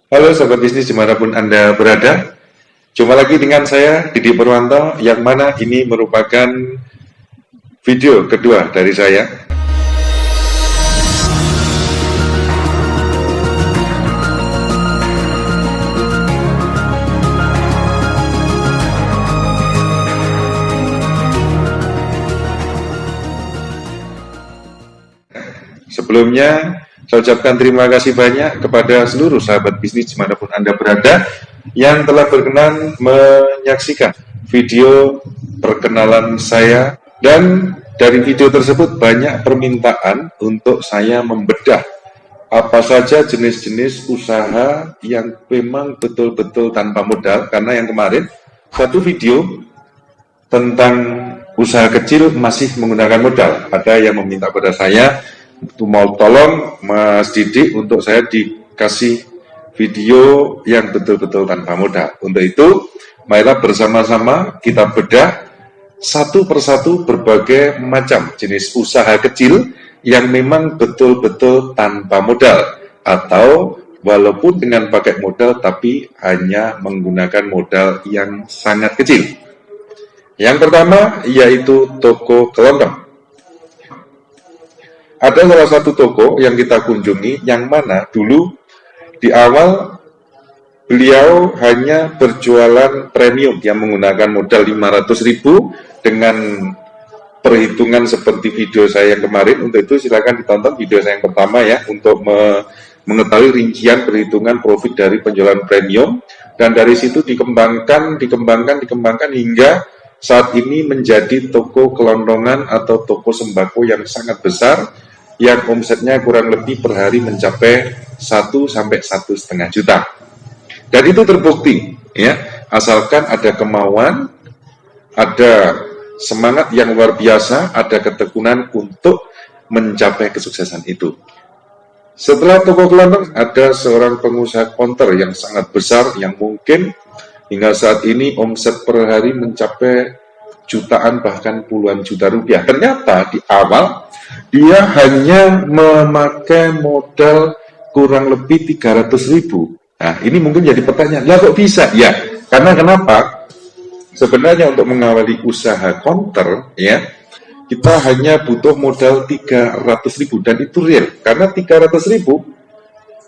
Halo Sobat Bisnis dimanapun Anda berada. Jumpa lagi dengan saya, Didi Purwanto, yang mana ini merupakan video kedua dari saya. Sebelumnya, saya ucapkan terima kasih banyak kepada seluruh sahabat bisnis dimanapun Anda berada yang telah berkenan menyaksikan video perkenalan saya, dan dari video tersebut banyak permintaan untuk saya membedah apa saja jenis-jenis usaha yang memang betul-betul tanpa modal, karena yang kemarin satu video tentang usaha kecil masih menggunakan modal. Ada yang meminta pada saya untuk mau tolong Mas Didi untuk saya dikasih video yang betul-betul tanpa modal. Untuk itu, marilah bersama-sama kita bedah satu persatu berbagai macam jenis usaha kecil yang memang betul-betul tanpa modal, atau walaupun dengan pakai modal tapi hanya menggunakan modal yang sangat kecil. Yang pertama yaitu toko kelontong. Ada salah satu toko yang kita kunjungi, yang mana dulu di awal beliau hanya berjualan premium yang menggunakan modal 500.000 dengan perhitungan seperti video saya yang kemarin. Untuk itu silakan ditonton video saya yang pertama ya, untuk mengetahui rincian perhitungan profit dari penjualan premium. Dan dari situ dikembangkan hingga saat ini menjadi toko kelondongan atau toko sembako yang sangat besar, yang omsetnya kurang lebih per hari mencapai 1 sampai 1,5 juta. Dan itu terbukti ya, asalkan ada kemauan, ada semangat yang luar biasa, ada ketekunan untuk mencapai kesuksesan itu. Setelah toko kelontong, ada seorang pengusaha konter yang sangat besar, yang mungkin hingga saat ini omset per hari mencapai jutaan bahkan puluhan juta rupiah. Ternyata di awal dia hanya memakai modal kurang lebih 300.000. Nah, ini mungkin jadi pertanyaan, lah kok bisa? Ya, karena kenapa? Sebenarnya untuk mengawali usaha konter, ya, kita hanya butuh modal 300.000, dan itu real. Karena 300.000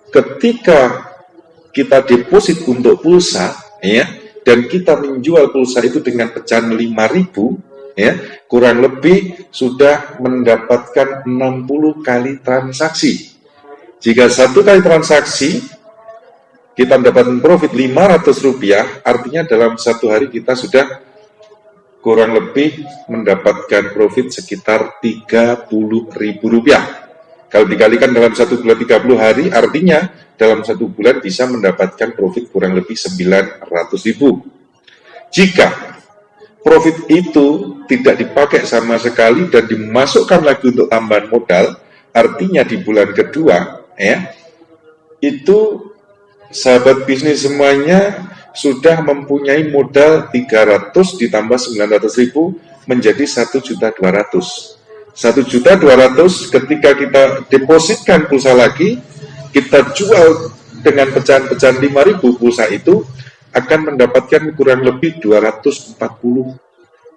ketika kita deposit untuk pulsa, ya, dan kita menjual pulsa itu dengan pecahan 5.000, ya, kurang lebih sudah mendapatkan 60 kali transaksi. Jika satu kali transaksi kita mendapatkan profit 500 rupiah, artinya dalam satu hari kita sudah kurang lebih mendapatkan profit sekitar 30.000 rupiah. Kalau dikalikan dalam satu bulan 30 hari, artinya dalam satu bulan bisa mendapatkan profit kurang lebih 900.000. Jika profit itu tidak dipakai sama sekali dan dimasukkan lagi untuk tambahan modal, artinya di bulan kedua, ya, itu sahabat bisnis semuanya sudah mempunyai modal 300 ditambah 900.000 menjadi 1.200.000. 1.200.000 ketika kita depositkan pulsa lagi, kita jual dengan pecahan-pecahan 5.000, pulsa itu akan mendapatkan kurang lebih 240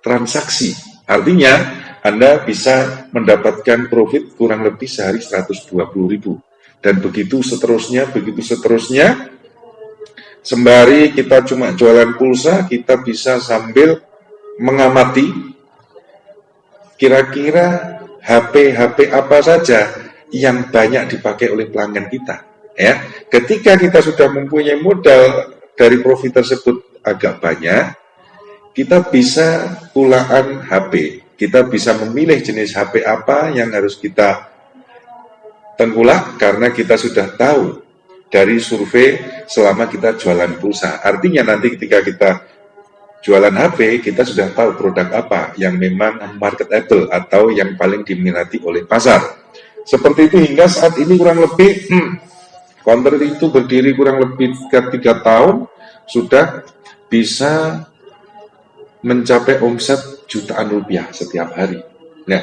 transaksi. Artinya Anda bisa mendapatkan profit kurang lebih sehari 120.000. Dan begitu seterusnya. Sembari kita cuma jualan pulsa, kita bisa sambil mengamati kira-kira HP apa saja yang banyak dipakai oleh pelanggan kita. Ya, ketika kita sudah mempunyai modal dari profit tersebut agak banyak, kita bisa pulaan HP. Kita bisa memilih jenis HP apa yang harus kita tengkulak, karena kita sudah tahu dari survei selama kita jualan pulsa. Artinya nanti ketika kita jualan HP, kita sudah tahu produk apa yang memang marketable atau yang paling diminati oleh pasar. Seperti itu hingga saat ini kurang lebih konter itu berdiri kurang lebih 3 tahun, sudah bisa mencapai omset jutaan rupiah setiap hari. Nah,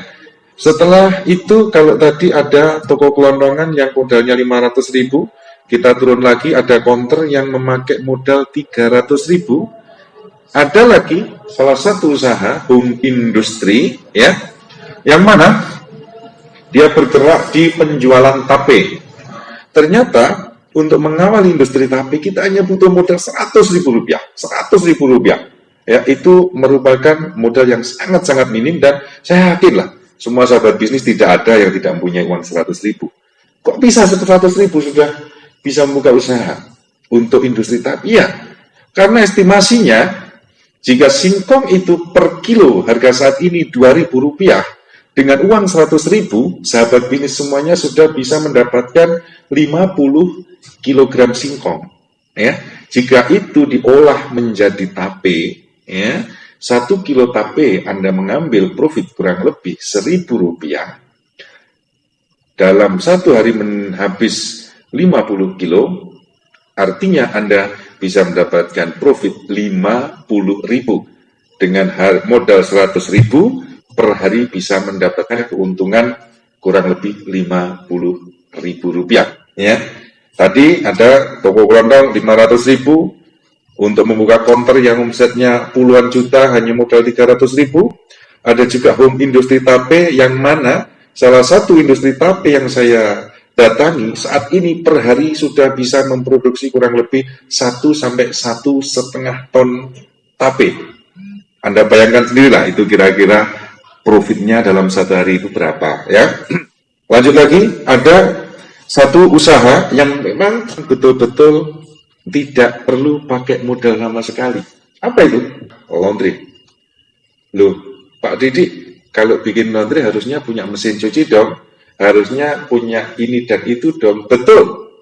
setelah itu kalau tadi ada toko kelondongan yang modalnya 500.000, kita turun lagi, ada counter yang memakai modal 300.000. Ada lagi salah satu usaha home industry ya, yang mana dia bergerak di penjualan tape. Ternyata untuk mengawali industri tape kita hanya butuh modal 100.000 rupiah. 100.000 rupiah. Ya, itu merupakan modal yang sangat-sangat minim, dan saya yakinlah semua sahabat bisnis tidak ada yang tidak mempunyai uang 100.000. Kok bisa 100.000 sudah bisa membuka usaha untuk industri tape? Iya, karena estimasinya jika singkong itu per kilo harga saat ini 2.000 rupiah, dengan uang 100.000, sahabat bisnis semuanya sudah bisa mendapatkan 50 kilogram singkong. Ya, jika itu diolah menjadi tape, ya, 1 kilo tape Anda mengambil profit kurang lebih 1.000 rupiah. Dalam satu hari habis 50 kilo, artinya Anda bisa mendapatkan profit 50.000. Dengan modal 100.000 per hari bisa mendapatkan keuntungan kurang lebih 50.000 rupiah. Ya, tadi ada toko kelontong 500.000 untuk membuka counter yang omsetnya puluhan juta hanya modal 300.000. Ada juga home industri tape, yang mana salah satu industri tape yang saya datangi saat ini per hari sudah bisa memproduksi kurang lebih 1 sampai 1,5 ton tape. Anda bayangkan sendirilah itu kira-kira profitnya dalam satu hari itu berapa ya. Lanjut lagi, ada satu usaha yang memang betul-betul tidak perlu pakai modal sama sekali. Apa itu? Laundry. Loh, Pak Didik, kalau bikin laundry harusnya punya mesin cuci dong. Harusnya punya ini dan itu dong. Betul,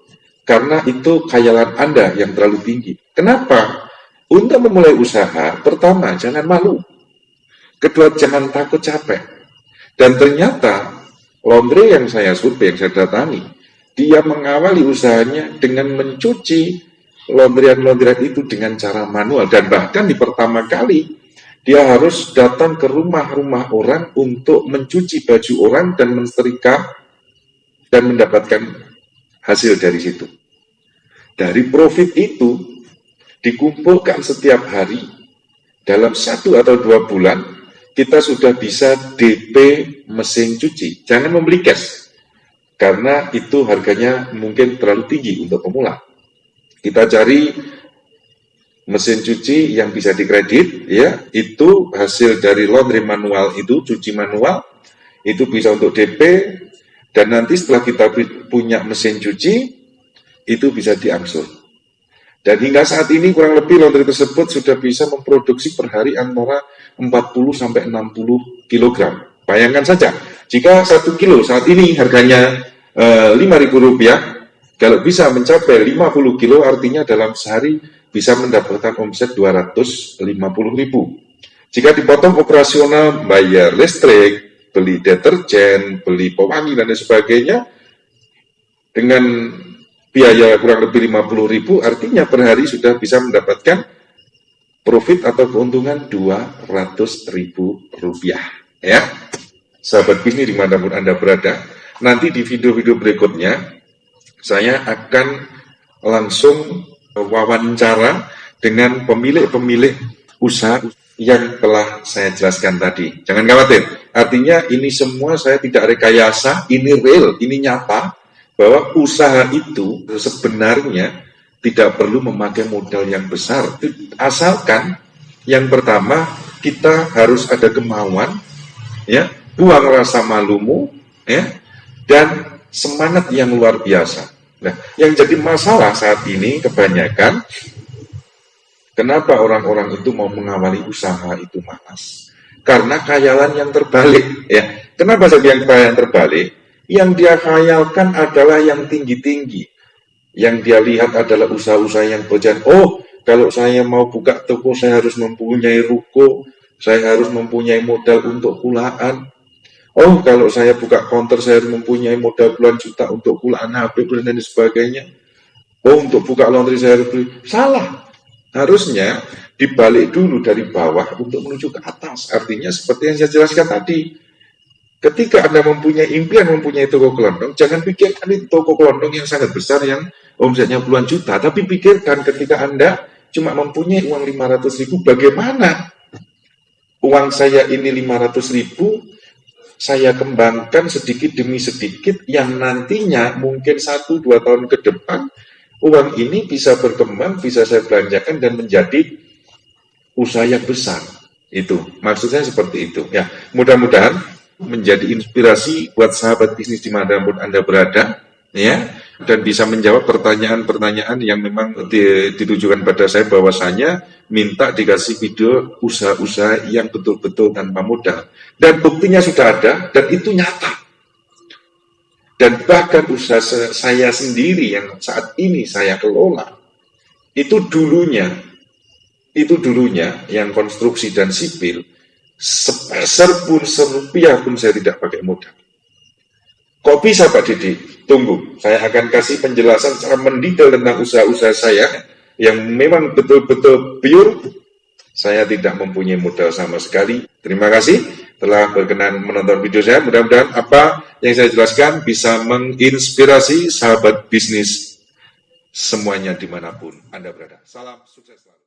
karena itu khayalan Anda yang terlalu tinggi. Kenapa? Untuk memulai usaha, pertama, jangan malu. Kedua, jangan takut capek. Dan ternyata, laundry yang saya survei, yang saya datangi, dia mengawali usahanya dengan mencuci laundryan-laundryan itu dengan cara manual. Dan bahkan di pertama kali, dia harus datang ke rumah-rumah orang untuk mencuci baju orang dan mensetrika dan mendapatkan hasil dari situ. Dari profit itu dikumpulkan setiap hari dalam 1 atau 2 bulan kita sudah bisa DP mesin cuci. Jangan membeli cash karena itu harganya mungkin terlalu tinggi untuk pemula. Kita cari mesin cuci yang bisa dikredit, ya, itu hasil dari laundry manual itu, cuci manual, itu bisa untuk DP, dan nanti setelah kita punya mesin cuci, itu bisa diangsur. Dan hingga saat ini kurang lebih laundry tersebut sudah bisa memproduksi per hari antara 40 sampai 60 kg. Bayangkan saja, jika 1 kilo saat ini harganya 5.000 rupiah, kalau bisa mencapai 50 kilo, artinya dalam sehari bisa mendapatkan omset 250.000. Jika dipotong operasional, bayar listrik, beli deterjen, beli pewangi, dan sebagainya, dengan biaya kurang lebih 50.000, artinya per hari sudah bisa mendapatkan profit atau keuntungan 200.000 rupiah. Ya, sahabat bisnis dimanapun Anda berada, nanti di video-video berikutnya, saya akan langsung wawancara dengan pemilik-pemilik usaha yang telah saya jelaskan tadi. Jangan khawatir, artinya ini semua saya tidak rekayasa, ini real, ini nyata, bahwa usaha itu sebenarnya tidak perlu memakai modal yang besar. Asalkan yang pertama kita harus ada kemauan, ya, buang rasa malumu, ya, dan semangat yang luar biasa. Nah, yang jadi masalah saat ini kebanyakan, kenapa orang-orang itu mau mengawali usaha itu malas? Karena khayalan yang terbalik. Ya, kenapa saya bilang khayalan terbalik? Yang dia khayalkan adalah yang tinggi-tinggi. Yang dia lihat adalah usaha-usaha yang berjalan. Oh, kalau saya mau buka toko, saya harus mempunyai ruko, saya harus mempunyai modal untuk kulaan. Oh, kalau saya buka counter, saya harus mempunyai modal puluhan juta untuk kulaan HP dan sebagainya. Oh, untuk buka laundry saya harus beli. Salah. Harusnya dibalik dulu dari bawah untuk menuju ke atas. Artinya seperti yang saya jelaskan tadi. Ketika Anda mempunyai impian mempunyai toko kelontong, jangan pikirkan itu toko kelontong yang sangat besar yang omsetnya puluhan juta, tapi pikirkan ketika Anda cuma mempunyai uang 500.000, bagaimana uang saya ini 500.000 saya kembangkan sedikit demi sedikit, yang nantinya mungkin 1-2 tahun ke depan uang ini bisa berkembang, bisa saya belanjakan dan menjadi usaha yang besar. Itu maksud saya seperti itu ya. Mudah-mudahan menjadi inspirasi buat sahabat bisnis dimanapun Anda berada ya, dan bisa menjawab pertanyaan-pertanyaan yang memang ditujukan pada saya, bahwasanya minta dikasih video usaha-usaha yang betul-betul tanpa modal, dan buktinya sudah ada dan itu nyata. Dan bahkan usaha saya sendiri yang saat ini saya kelola, itu dulunya yang konstruksi dan sipil, sepeser pun, serupiah pun saya tidak pakai modal. Kok bisa Pak Didi? Tunggu, saya akan kasih penjelasan secara mendetail tentang usaha-usaha saya yang memang betul-betul pure. Saya tidak mempunyai modal sama sekali. Terima kasih telah berkenan menonton video saya. Mudah-mudahan apa yang saya jelaskan bisa menginspirasi sahabat bisnis semuanya dimanapun Anda berada. Salam sukses selalu.